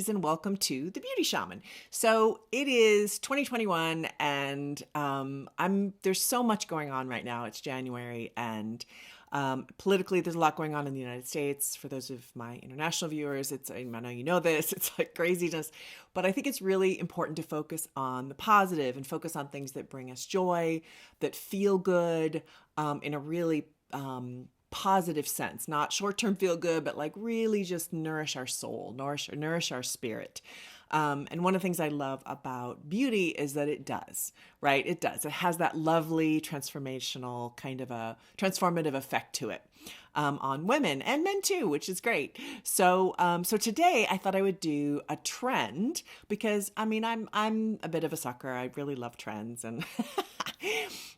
and welcome to The Beauty Shaman. So it is 2021 and there's so much going on right now. It's January and politically there's a lot going on in the United States. For those of my international viewers, I know you know this, it's like craziness, but I think it's really important to focus on the positive and focus on things that bring us joy, that feel good in a really positive sense, not short-term feel good, but like really just nourish our soul, nourish our spirit. And one of the things I love about beauty is that it does, right? It does. It has that lovely transformational kind of a transformative effect to it on women and men too, which is great. So today I thought I would do a trend because I mean, I'm a bit of a sucker. I really love trends and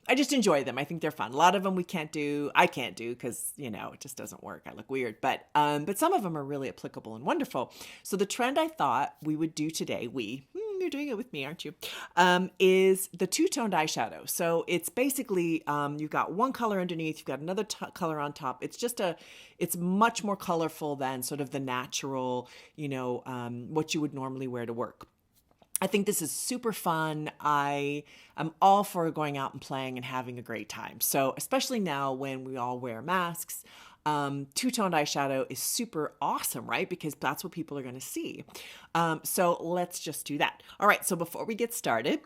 I just enjoy them. I think they're fun. A lot of them I can't do because, it just doesn't work. I look weird, but some of them are really applicable and wonderful. So the trend I thought we would do today, you're doing it with me, aren't you? Is the two-toned eyeshadow. So it's basically, you've got one color underneath, you've got another color on top. It's much more colorful than sort of the natural, what you would normally wear to work. I think this is super fun. I am all for going out and playing and having a great time. So especially now when we all wear masks, two-toned eyeshadow is super awesome, right? Because that's what people are going to see. So let's just do that. All right. So before we get started,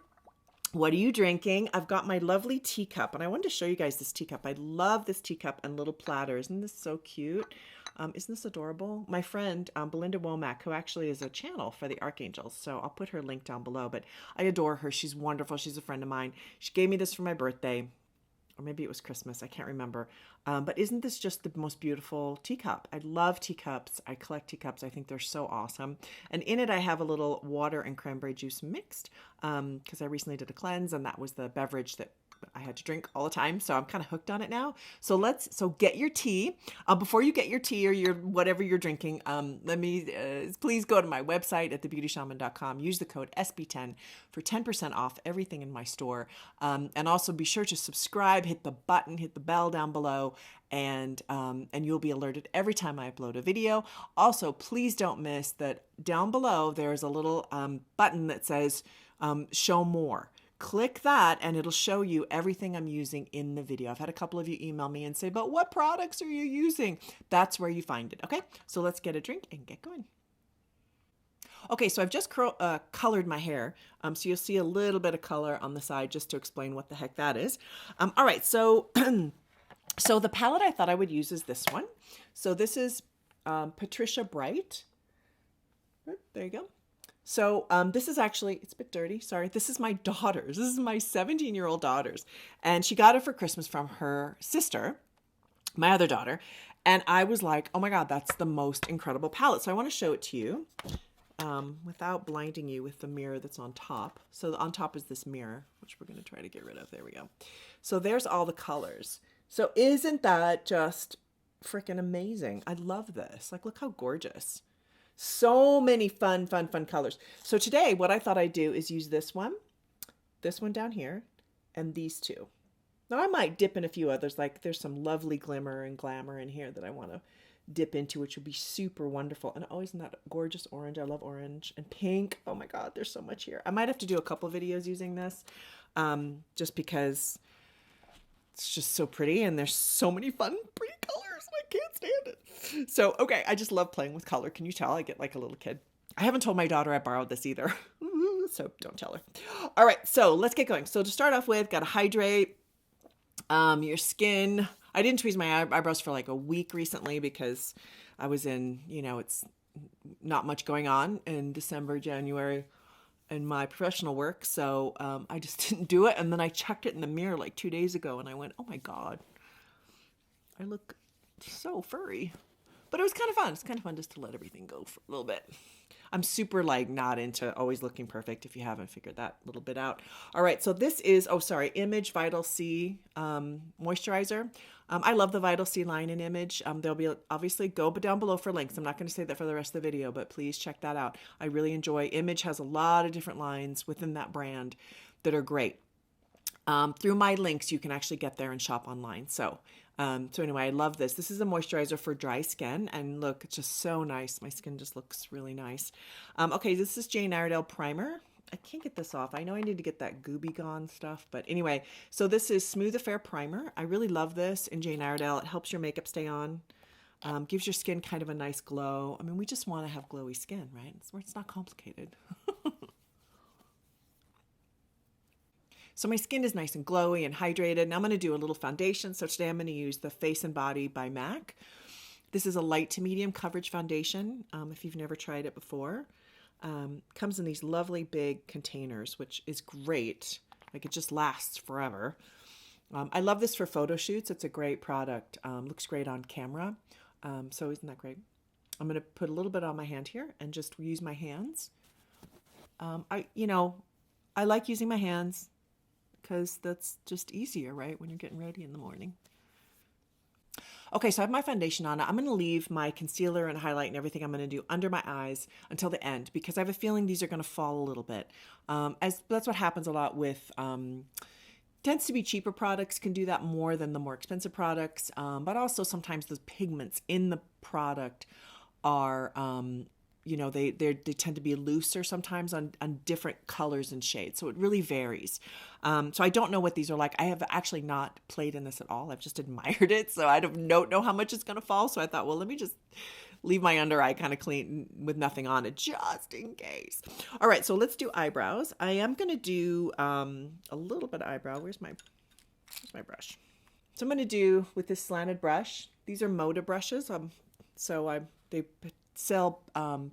what are you drinking? I've got my lovely teacup and I wanted to show you guys this teacup. I love this teacup and little platter. Isn't this so cute? Isn't this adorable? My friend, Belinda Womack, who actually is a channel for the Archangels. So I'll put her link down below, but I adore her. She's wonderful. She's a friend of mine. She gave me this for my birthday, or maybe it was Christmas. I can't remember. But isn't this just the most beautiful teacup? I love teacups. I collect teacups. I think they're so awesome. And in it, I have a little water and cranberry juice mixed because I recently did a cleanse and that was the beverage that I had to drink all the time. So I'm kind of hooked on it now. So get your tea. Before you get your tea or your whatever you're drinking, please go to my website at thebeautyshaman.com. Use the code SB10 for 10% off everything in my store. And also be sure to subscribe, hit the bell down below, and you'll be alerted every time I upload a video. Also, please don't miss that down below, there's a little button that says show more. Click that and it'll show you everything I'm using in the video. I've had a couple of you email me and say, but what products are you using? That's where you find it. Okay, so let's get a drink and get going. Okay, so I've just colored my hair. So you'll see a little bit of color on the side just to explain what the heck that is. All right, so, so the palette I thought I would use is this one. So this is Patricia Bright. There you go. So this is actually, it's a bit dirty, sorry. This is my daughter's. This is my 17-year-old daughter's. And she got it for Christmas from her sister, my other daughter. And I was like, oh my God, that's the most incredible palette. So I want to show it to you without blinding you with the mirror that's on top. So on top is this mirror, which we're going to try to get rid of. There we go. So there's all the colors. So isn't that just freaking amazing? I love this. Like, look how gorgeous. So many fun colors. So today what I thought I'd do is use this one down here, and these two. Now I might dip in a few others, like there's some lovely glimmer and glamour in here that I want to dip into, which would be super wonderful. And always in that gorgeous orange. I love orange and pink. Oh my God, there's so much here. I might have to do a couple videos using this just because it's just so pretty and there's so many fun, pretty colors. I can't stand it. So, okay, I just love playing with color. Can you tell? I get like a little kid. I haven't told my daughter I borrowed this either. So don't tell her. All right, so let's get going. So to start off with, got to hydrate your skin. I didn't tweeze my eyebrows for like a week recently because I was in, it's not much going on in December, January in my professional work. So I just didn't do it. And then I checked it in the mirror like 2 days ago and I went, oh my God, I look so furry. But it was kind of fun. It's kind of fun just to let everything go for a little bit. I'm super like not into always looking perfect if you haven't figured that little bit out. All right. So this is, Image Vital C moisturizer. I love the Vital C line in Image. There'll be obviously go down below for links. I'm not going to say that for the rest of the video, but please check that out. I really enjoy Image has a lot of different lines within that brand that are great. Through my links, you can actually get there and shop online. So anyway, I love this. This is a moisturizer for dry skin, and look, it's just so nice. My skin just looks really nice. Okay, this is Jane Iredale primer. I can't get this off. I know I need to get that gooby gone stuff, but anyway, so this is Smooth Affair primer. I really love this in Jane Iredale. It helps your makeup stay on. Gives your skin kind of a nice glow. I mean, we just want to have glowy skin, right? It's not complicated. So my skin is nice and glowy and hydrated. Now I'm going to do a little foundation. So today I'm going to use the Face and Body by MAC. This is a light to medium coverage foundation, if you've never tried it before. Comes in these lovely big containers, which is great. Like, it just lasts forever. I love this for photo shoots. It's a great product. Looks great on camera. So isn't that great? I'm going to put a little bit on my hand here and just use my hands. I like using my hands because that's just easier, right? When you're getting ready in the morning. Okay, so I have my foundation on. I'm going to leave my concealer and highlight and everything I'm going to do under my eyes until the end, because I have a feeling these are going to fall a little bit. As that's what happens a lot with, tends to be cheaper products can do that more than the more expensive products. But also sometimes the pigments in the product are, they tend to be looser sometimes on different colors and shades. So it really varies. So I don't know what these are like. I have actually not played in this at all. I've just admired it. So I don't know how much it's going to fall. So I thought, well, let me just leave my under eye kind of clean with nothing on it, just in case. All right, so let's do eyebrows. I am going to do a little bit of eyebrow. Where's my brush? So I'm going to do with this slanted brush. These are Moda brushes. They sell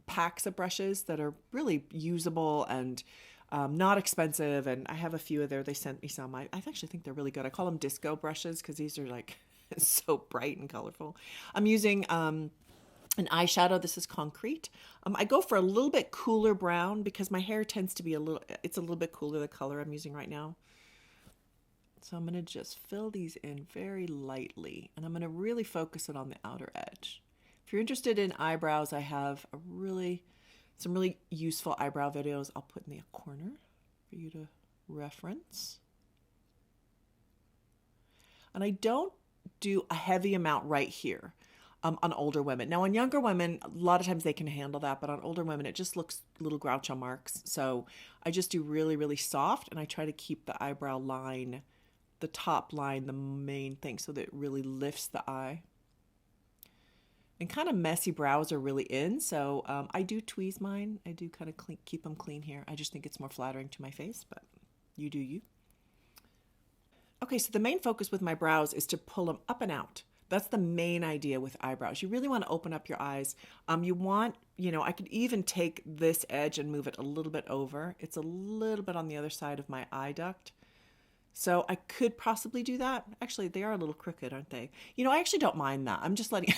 packs of brushes that are really usable and not expensive, and I have a few of there. They sent me some. I actually think they're really good. I call them disco brushes because these are like so bright and colorful. I'm using an eyeshadow. This is Concrete. I go for a little bit cooler brown because my hair tends to be a little bit cooler, the color I'm using right now. So I'm going to just fill these in very lightly, and I'm going to really focus it on the outer edge. If you're interested in eyebrows, I have some really useful eyebrow videos I'll put in the corner for you to reference. And I don't do a heavy amount right here on older women. Now on younger women, a lot of times they can handle that, but on older women, it just looks little Groucho marks. So I just do really, really soft, and I try to keep the eyebrow line, the top line, the main thing, so that it really lifts the eye. And kind of messy brows are really in, so I do tweeze mine. I do kind of keep them clean here. I just think it's more flattering to my face, but you do you. Okay, so the main focus with my brows is to pull them up and out. That's the main idea with eyebrows. You really want to open up your eyes. I could even take this edge and move it a little bit over. It's a little bit on the other side of my eye duct. So I could possibly do that. Actually, they are a little crooked, aren't they? I actually don't mind that. I'm just letting,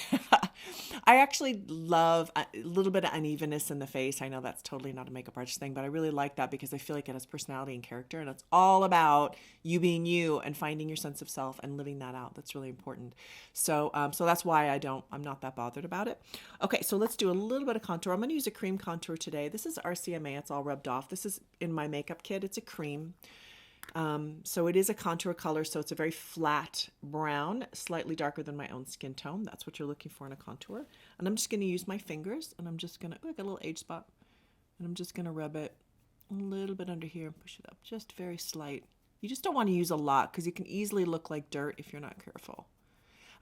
I actually love a little bit of unevenness in the face. I know that's totally not a makeup artist thing, but I really like that because I feel like it has personality and character, and it's all about you being you and finding your sense of self and living that out. That's really important. So that's why I'm not that bothered about it. Okay, so let's do a little bit of contour. I'm going to use a cream contour today. This is RCMA. It's all rubbed off. This is in my makeup kit. It's a cream. So it is a contour color, so it's a very flat brown, slightly darker than my own skin tone. That's what you're looking for in a contour. And I'm just going to use my fingers, and I'm just going to, I got a little age spot, and I'm just going to rub it a little bit under here and push it up, just very slight. You just don't want to use a lot because it can easily look like dirt if you're not careful.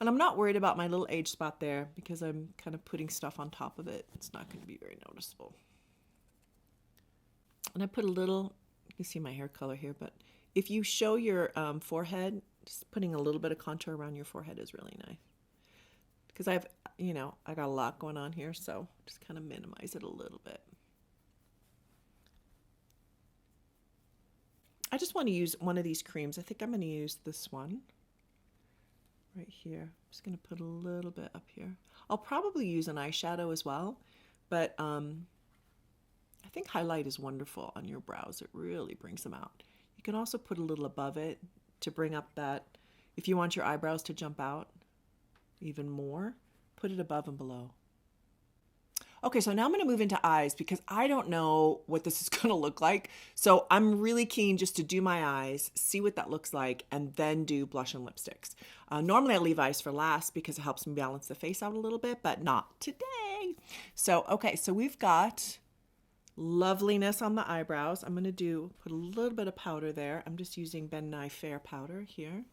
And I'm not worried about my little age spot there because I'm kind of putting stuff on top of it. It's not going to be very noticeable. And I put a little, you can see my hair color here, but if you show your forehead, just putting a little bit of contour around your forehead is really nice. Because I got a lot going on here, so just kind of minimize it a little bit. I just want to use one of these creams. I think I'm going to use this one right here. I'm just going to put a little bit up here. I'll probably use an eyeshadow as well, but I think highlight is wonderful on your brows. It really brings them out. You can also put a little above it to bring up that, if you want your eyebrows to jump out even more, put it above and below. Okay, so now I'm going to move into eyes because I don't know what this is going to look like. So I'm really keen just to do my eyes, see what that looks like, and then do blush and lipsticks. Normally I leave eyes for last because it helps me balance the face out a little bit, but not today. So, okay, so we've got loveliness on the eyebrows. I'm going to put a little bit of powder there. I'm just using Ben Nye Fair powder here.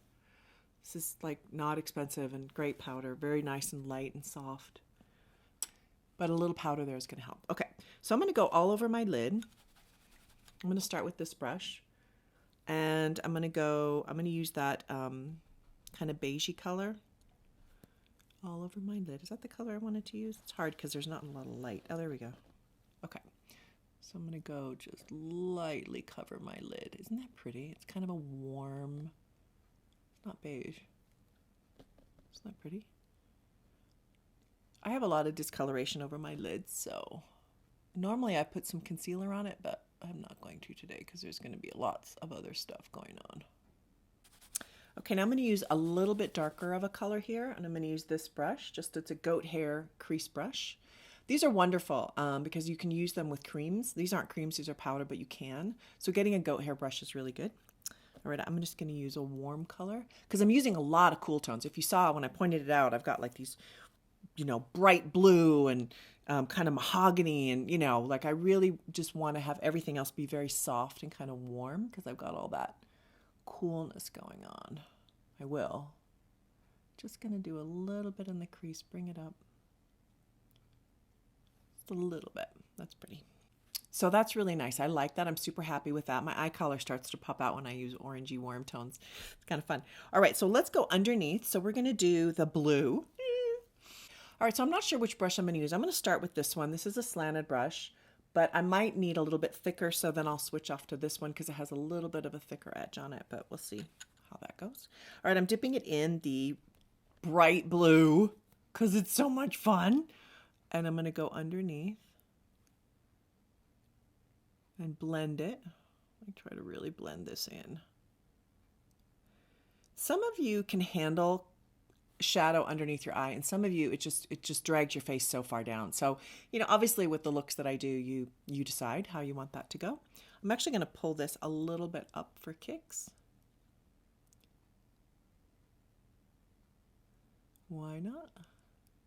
This is like not expensive and great powder, very nice and light and soft. But a little powder there is going to help. Okay, so I'm going to go all over my lid. I'm going to start with this brush. And I'm going to use that kind of beigey color all over my lid. Is that the color I wanted to use? It's hard because there's not a lot of light. Oh, there we go. Okay, so I'm going to go just lightly cover my lid. Isn't that pretty? It's kind of a warm, it's not beige. Isn't that pretty? I have a lot of discoloration over my lids, so normally I put some concealer on it, but I'm not going to today because there's going to be lots of other stuff going on. Okay, now I'm going to use a little bit darker of a color here, and I'm going to use this brush. It's a goat hair crease brush. These are wonderful because you can use them with creams. These aren't creams, these are powder, but you can. So getting a goat hair brush is really good. All right, I'm just going to use a warm color because I'm using a lot of cool tones. If you saw when I pointed it out, I've got like these bright blue and kind of mahogany and, like I really just want to have everything else be very soft and kind of warm because I've got all that coolness going on. I will. Just going to do a little bit in the crease, bring it up. Just a little bit. That's pretty. So that's really nice. I like that. I'm super happy with that. My eye color starts to pop out when I use orangey warm tones. It's kind of fun. All right, so let's go underneath. So we're going to do the blue. All right, so I'm not sure which brush I'm going to use. I'm going to start with this one. This is a slanted brush, but I might need a little bit thicker, so then I'll switch off to this one because it has a little bit of a thicker edge on it, but we'll see how that goes. All right, I'm dipping it in the bright blue because it's so much fun, and I'm going to go underneath and blend it. I try to really blend this in. Some of you can handle shadow underneath your eye, and some of you it just drags your face so far down. So obviously with the looks that I do, you decide how you want that to go. I'm actually going to pull this a little bit up for kicks. Why not?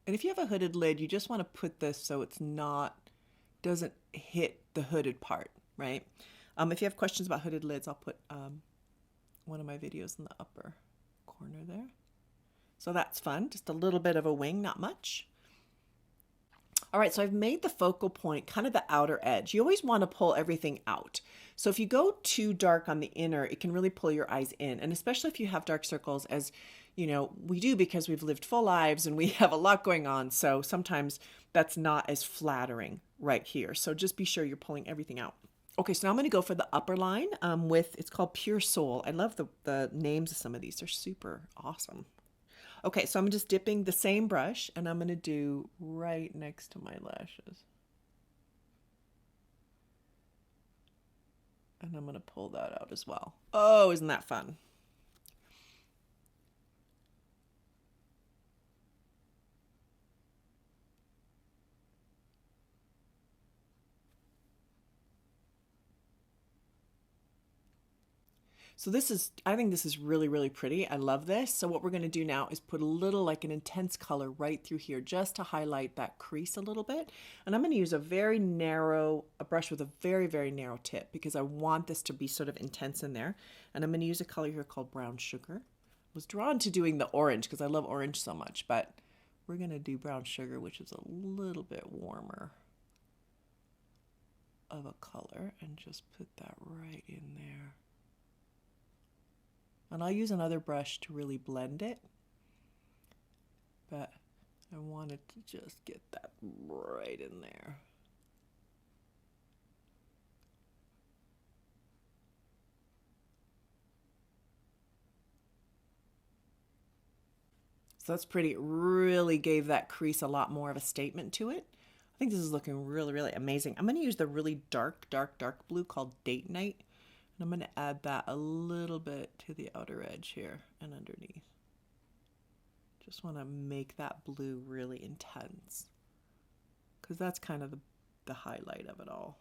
And if you have a hooded lid, you just want to put this so it's doesn't hit the hooded part, right? If you have questions about hooded lids, I'll put one of my videos in the upper corner there. So that's fun, just a little bit of a wing, not much. All right, so I've made the focal point kind of the outer edge. You always want to pull everything out. So if you go too dark on the inner, it can really pull your eyes in. And especially if you have dark circles, as we do because we've lived full lives and we have a lot going on. So sometimes that's not as flattering right here. So just be sure you're pulling everything out. Okay, so now I'm going to go for the upper line it's called Pure Soul. I love the names of some of these. They're super awesome. Okay, so I'm just dipping the same brush and I'm going to do right next to my lashes. And I'm going to pull that out as well. Oh, isn't that fun? So I think this is really, really pretty. I love this. So what we're going to do now is put a little, like an intense color right through here just to highlight that crease a little bit. And I'm going to use a brush with a very, very narrow tip because I want this to be sort of intense in there. And I'm going to use a color here called Brown Sugar. I was drawn to doing the orange because I love orange so much, but we're going to do Brown Sugar, which is a little bit warmer of a color, and just put that right in there. And I'll use another brush to really blend it, but I wanted to just get that right in there. So that's pretty. It really gave that crease a lot more of a statement to it. I think this is looking really, really amazing. I'm going to use the really dark, dark, dark blue called Date Night. And I'm going to add that a little bit to the outer edge here and underneath. Just want to make that blue really intense. because that's kind of the highlight of it all.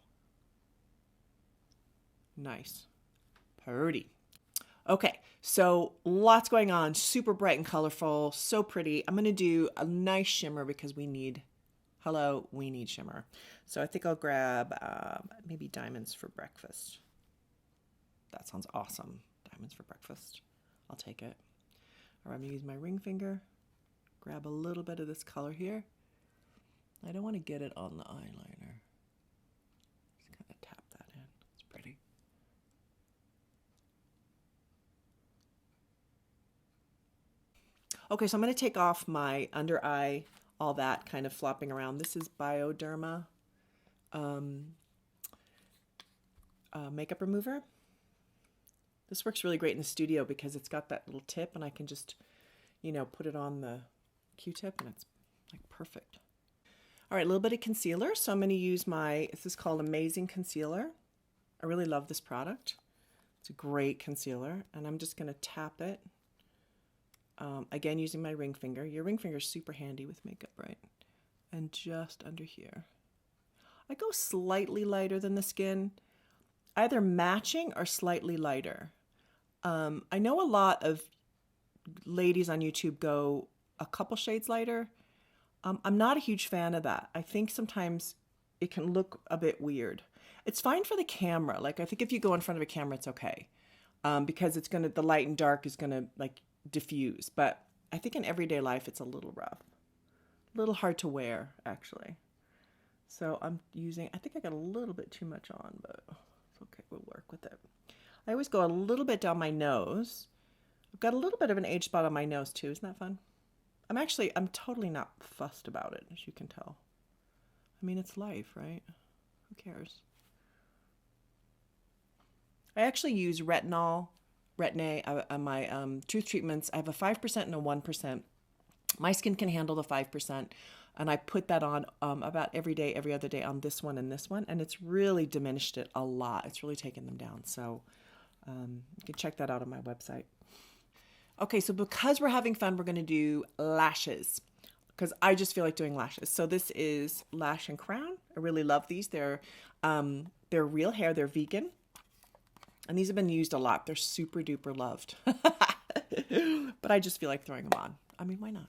Nice. Pretty. Okay, so lots going on, super bright and colorful, so pretty. I'm going to do a nice shimmer because we need shimmer. So I think I'll grab maybe diamonds for breakfast. That sounds awesome. Diamonds for breakfast. I'll take it. All right, I'm going to use my ring finger, grab a little bit of this color here. I don't want to get it on the eyeliner. Just kind of tap that in. It's pretty. Okay, so I'm going to take off my under eye, all that kind of flopping around. This is Bioderma makeup remover. This works really great in the studio because it's got that little tip and I can just, put it on the Q-tip and it's like perfect. All right, a little bit of concealer. So I'm going to use this is called Amazing Concealer. I really love this product. It's a great concealer and I'm just going to tap it. Again, using my ring finger. Your ring finger is super handy with makeup, right? And just under here. I go slightly lighter than the skin, either matching or slightly lighter. I know a lot of ladies on YouTube go a couple shades lighter. I'm not a huge fan of that. I think sometimes it can look a bit weird. It's fine for the camera. Like I think if you go in front of a camera, it's okay. Because the light and dark is gonna like diffuse. But I think in everyday life, it's a little rough. A little hard to wear, actually. So I think I got a little bit too much on, but it's okay, we'll work with it. I always go a little bit down my nose. I've got a little bit of an age spot on my nose too, isn't that fun? I'm totally not fussed about it, as you can tell. I mean, it's life, right? Who cares? I actually use Retin-A on my tooth treatments. I have a 5% and a 1%. My skin can handle the 5%. And I put that on about every day, every other day on this one, and it's really diminished it a lot. It's really taken them down. So you can check that out on my website. Okay, so because we're having fun, we're going to do lashes because I just feel like doing lashes. So this is Lash and Crown. I really love these. They're real hair. They're vegan. And these have been used a lot. They're super duper loved. But I just feel like throwing them on. I mean, why not?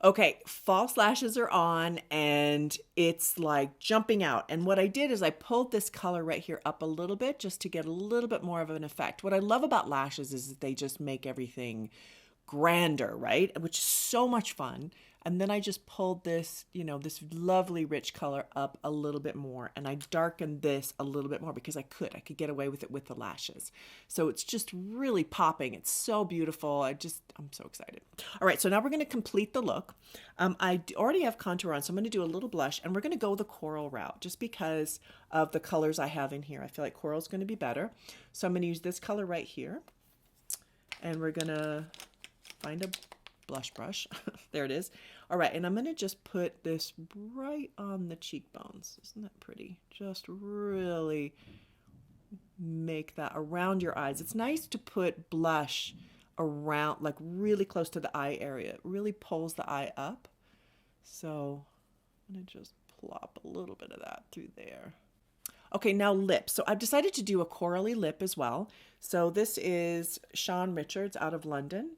Okay, false lashes are on and it's like jumping out. And what I did is I pulled this color right here up a little bit just to get a little bit more of an effect. What I love about lashes is that they just make everything grander, right? Which is so much fun. And then I just pulled this, this lovely rich color up a little bit more. And I darkened this a little bit more because I could get away with it with the lashes. So it's just really popping. It's so beautiful. I'm so excited. All right, so now we're going to complete the look. I already have contour on, so I'm going to do a little blush. And we're going to go the coral route just because of the colors I have in here. I feel like coral is going to be better. So I'm going to use this color right here. And we're going to find a blush brush. There it is. All right, and I'm going to just put this right on the cheekbones. Isn't that pretty? Just really make that around your eyes. It's nice to put blush around, like really close to the eye area. It really pulls the eye up. So I'm going to just plop a little bit of that through there. Okay, now lips. So I've decided to do a corally lip as well. So this is Sean Richards out of London.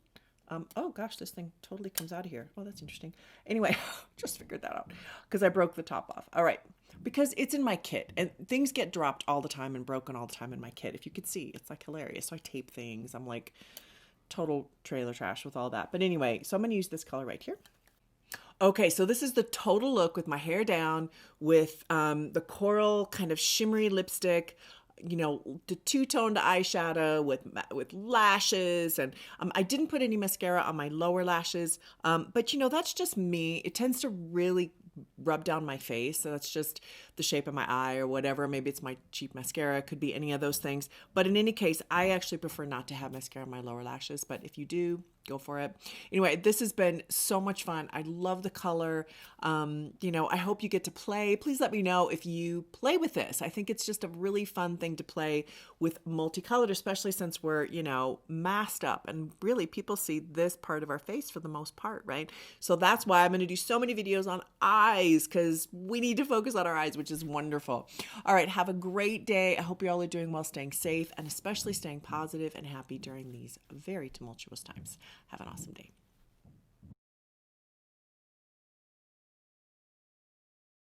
Oh gosh, this thing totally comes out of here. Oh, that's interesting. Anyway, just figured that out because I broke the top off. All right, because it's in my kit and things get dropped all the time and broken all the time in my kit. If you could see, it's like hilarious. So I tape things. I'm like total trailer trash with all that. But anyway, so I'm going to use this color right here. Okay, so this is the total look with my hair down with the coral kind of shimmery lipstick, the two-toned eyeshadow with lashes. And I didn't put any mascara on my lower lashes, but that's just me. It tends to really rub down my face. So that's just the shape of my eye or whatever. Maybe it's my cheap mascara. It could be any of those things. But in any case, I actually prefer not to have mascara on my lower lashes. But if you do, go for it. Anyway, this has been so much fun. I love the color. You know, I hope you get to play. Please let me know if you play with this. I think it's just a really fun thing to play with multicolored, especially since we're, you know, masked up, and really people see this part of our face for the most part, right? So that's why I'm going to do so many videos on eyes, because we need to focus on our eyes, which is wonderful. All right, have a great day. I hope you all are doing well, staying safe, and especially staying positive and happy during these very tumultuous times. Have an awesome day.